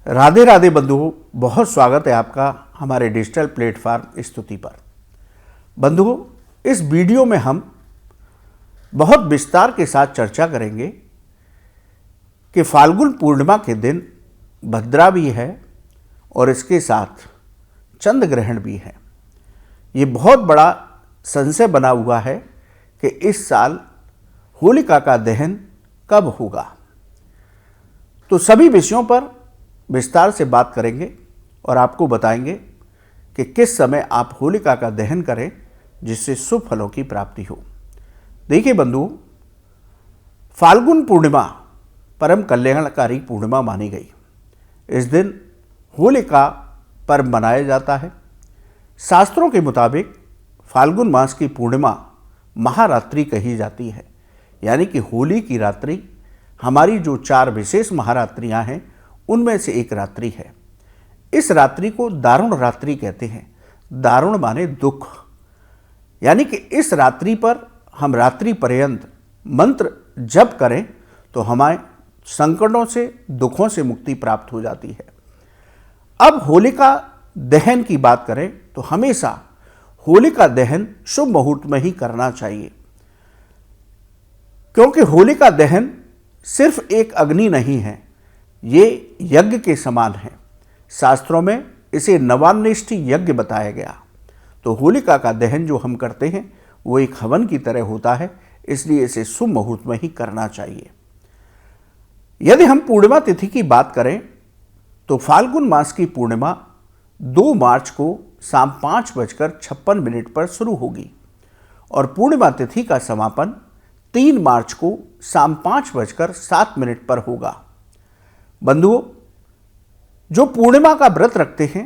राधे राधे बंधुओं, बहुत स्वागत है आपका हमारे डिजिटल प्लेटफॉर्म स्तुति पर। बंधुओं, इस वीडियो में हम बहुत विस्तार के साथ चर्चा करेंगे कि फाल्गुन पूर्णिमा के दिन भद्रा भी है और इसके साथ चंद्र ग्रहण भी है। ये बहुत बड़ा संशय बना हुआ है कि इस साल होलिका का दहन कब होगा। तो सभी विषयों पर विस्तार से बात करेंगे और आपको बताएंगे कि किस समय आप होलिका का दहन करें जिससे शुभ फलों की प्राप्ति हो। देखिए बंधु, फाल्गुन पूर्णिमा परम कल्याणकारी पूर्णिमा मानी गई। इस दिन होलिका पर्व मनाया जाता है। शास्त्रों के मुताबिक फाल्गुन मास की पूर्णिमा महारात्रि कही जाती है, यानी कि होली की रात्रि हमारी जो 4 विशेष महारात्रियां हैं उनमें से एक रात्रि है। इस रात्रि को दारुण रात्रि कहते हैं। दारुण माने दुख, यानी कि इस रात्रि पर हम रात्रि पर्यंत मंत्र जप करें तो हमारे संकटों से, दुखों से मुक्ति प्राप्त हो जाती है। अब होलिका दहन की बात करें तो हमेशा होलिका दहन शुभ मुहूर्त में ही करना चाहिए, क्योंकि होलिका दहन सिर्फ एक अग्नि नहीं है, ये यज्ञ के समान है। शास्त्रों में इसे नवान्निष्ठ यज्ञ बताया गया। तो होलिका का दहन जो हम करते हैं वो एक हवन की तरह होता है, इसलिए इसे शुभ मुहूर्त में ही करना चाहिए। यदि हम पूर्णिमा तिथि की बात करें तो फाल्गुन मास की पूर्णिमा 2 मार्च को शाम 5:56 पर शुरू होगी और पूर्णिमा तिथि का समापन 3 मार्च को शाम 5:07 पर होगा। बंधुओं, जो पूर्णिमा का व्रत रखते हैं,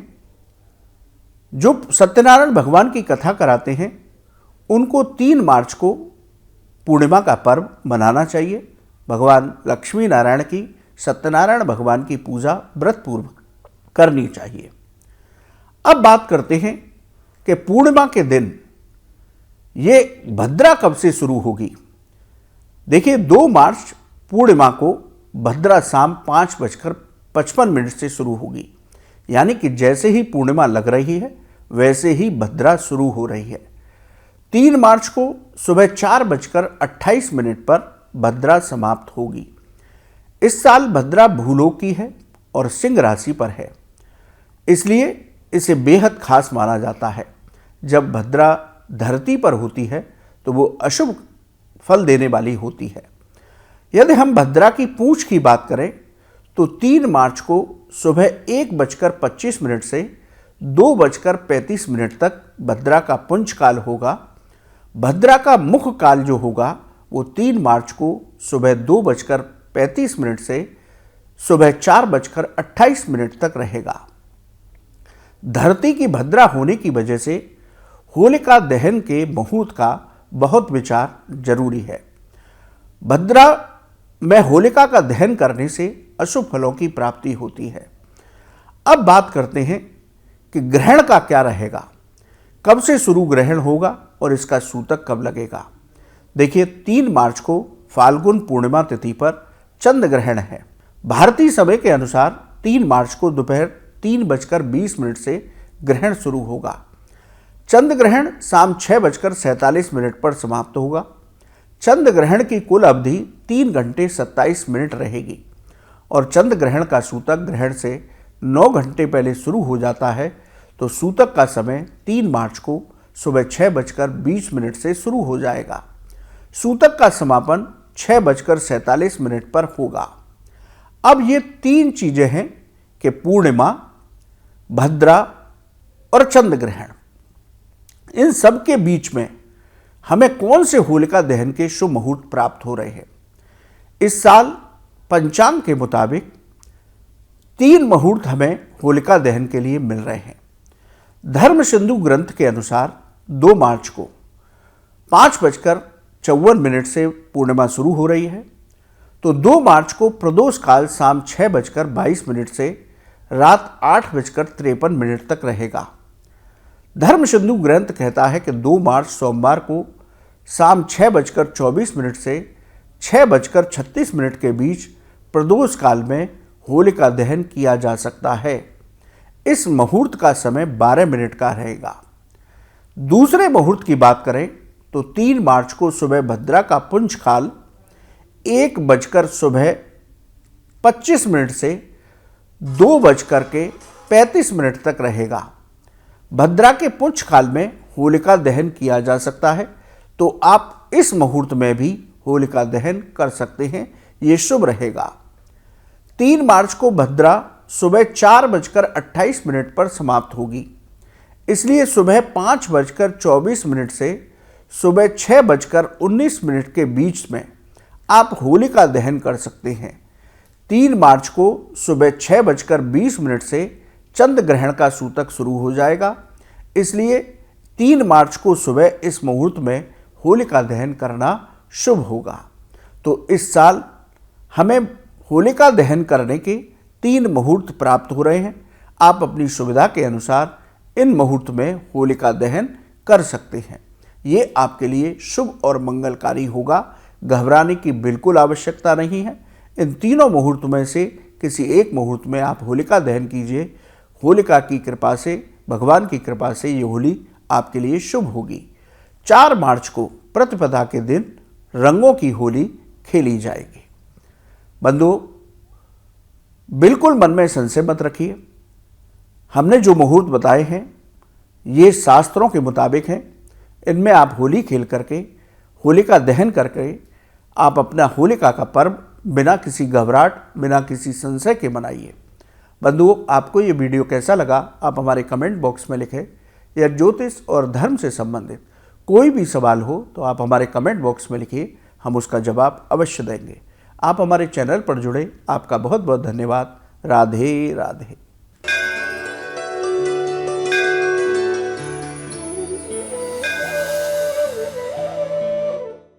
जो सत्यनारायण भगवान की कथा कराते हैं, उनको 3 मार्च को पूर्णिमा का पर्व मनाना चाहिए। भगवान लक्ष्मी नारायण की, सत्यनारायण भगवान की पूजा व्रतपूर्वक करनी चाहिए। अब बात करते हैं कि पूर्णिमा के दिन ये भद्रा कब से शुरू होगी। देखिए, 2 मार्च पूर्णिमा को भद्रा शाम 5:55 से शुरू होगी, यानी कि जैसे ही पूर्णिमा लग रही है वैसे ही भद्रा शुरू हो रही है। 3 मार्च को सुबह 4:28 पर भद्रा समाप्त होगी। इस साल भद्रा भूलोक की है और सिंह राशि पर है, इसलिए इसे बेहद खास माना जाता है। जब भद्रा धरती पर होती है तो वो अशुभ फल देने वाली होती है। यदि हम भद्रा की पूंछ की बात करें तो 3 मार्च को सुबह 1:25 से 2:35 तक भद्रा का पुंछ काल होगा। भद्रा का मुख काल जो होगा वो 3 मार्च को सुबह 2:35 से सुबह 4:28 तक रहेगा। धरती की भद्रा होने की वजह से होलिका दहन के मुहूर्त का बहुत विचार जरूरी है। भद्रा में होलिका का दहन करने से अशुभ फलों की प्राप्ति होती है। अब बात करते हैं कि ग्रहण का क्या रहेगा, कब से शुरू ग्रहण होगा और इसका सूतक कब लगेगा। देखिए, 3 मार्च को फाल्गुन पूर्णिमा तिथि पर चंद्र ग्रहण है। भारतीय समय के अनुसार 3 मार्च को दोपहर 3:20 से ग्रहण शुरू होगा। चंद्र ग्रहण शाम 6:47 पर समाप्त होगा। चंद्र ग्रहण की कुल अवधि 3 घंटे 27 मिनट रहेगी और चंद्र ग्रहण का सूतक ग्रहण से 9 घंटे पहले शुरू हो जाता है। तो सूतक का समय 3 मार्च को सुबह 6:20 से शुरू हो जाएगा। सूतक का समापन 6:47 पर होगा। अब ये 3 चीजें हैं कि पूर्णिमा, भद्रा और चंद्र ग्रहण। इन सब के बीच में हमें कौन से होलिका दहन के शुभ मुहूर्त प्राप्त हो रहे हैं। इस साल पंचांग के मुताबिक 3 मुहूर्त हमें होलिका दहन के लिए मिल रहे हैं। धर्म सिंधु ग्रंथ के अनुसार 2 मार्च को 5:54 से पूर्णिमा शुरू हो रही है। तो 2 मार्च को प्रदोष काल शाम 6:22 से रात 8:53 तक रहेगा। धर्म सिंधु ग्रंथ कहता है कि 2 मार्च सोमवार को शाम 6:24 से 6:36 के बीच प्रदोष काल में होलिका दहन किया जा सकता है। इस मुहूर्त का समय 12 मिनट का रहेगा। दूसरे मुहूर्त की बात करें तो 3 मार्च को सुबह भद्रा का पुंज काल 1:25 से 2:35 तक रहेगा। भद्रा के पुंज काल में होलिका दहन किया जा सकता है, तो आप इस मुहूर्त में भी होलिका दहन कर सकते हैं, ये शुभ रहेगा। 3 मार्च को भद्रा सुबह 4:28 पर समाप्त होगी, इसलिए सुबह 5:24 से सुबह 6:19 के बीच में आप होलिका दहन कर सकते हैं। 3 मार्च को सुबह 6:20 से चंद्र ग्रहण का सूतक शुरू हो जाएगा, इसलिए 3 मार्च को सुबह इस मुहूर्त में होलिका दहन करना शुभ होगा। तो इस साल हमें होलिका दहन करने के 3 मुहूर्त प्राप्त हो रहे हैं। आप अपनी सुविधा के अनुसार इन मुहूर्त में होलिका दहन कर सकते हैं। ये आपके लिए शुभ और मंगलकारी होगा। घबराने की बिल्कुल आवश्यकता नहीं है। इन तीनों मुहूर्त में से किसी एक मुहूर्त में आप होलिका दहन कीजिए। होलिका की कृपा से, भगवान की कृपा से ये होली आपके लिए शुभ होगी। 4 मार्च को प्रतिपदा के दिन रंगों की होली खेली जाएगी। बंधुओं, बिल्कुल मन में संशय मत रखिए। हमने जो मुहूर्त बताए हैं ये शास्त्रों के मुताबिक हैं। इनमें आप होली खेल करके, होलिका दहन करके आप अपना होलिका का पर्व बिना किसी घबराहट, बिना किसी संशय के मनाइए। बंधुओं, आपको ये वीडियो कैसा लगा आप हमारे कमेंट बॉक्स में लिखें। या ज्योतिष और धर्म से संबंधित कोई भी सवाल हो तो आप हमारे कमेंट बॉक्स में लिखिए, हम उसका जवाब अवश्य देंगे। आप हमारे चैनल पर जुड़े, आपका बहुत बहुत धन्यवाद। राधे राधे।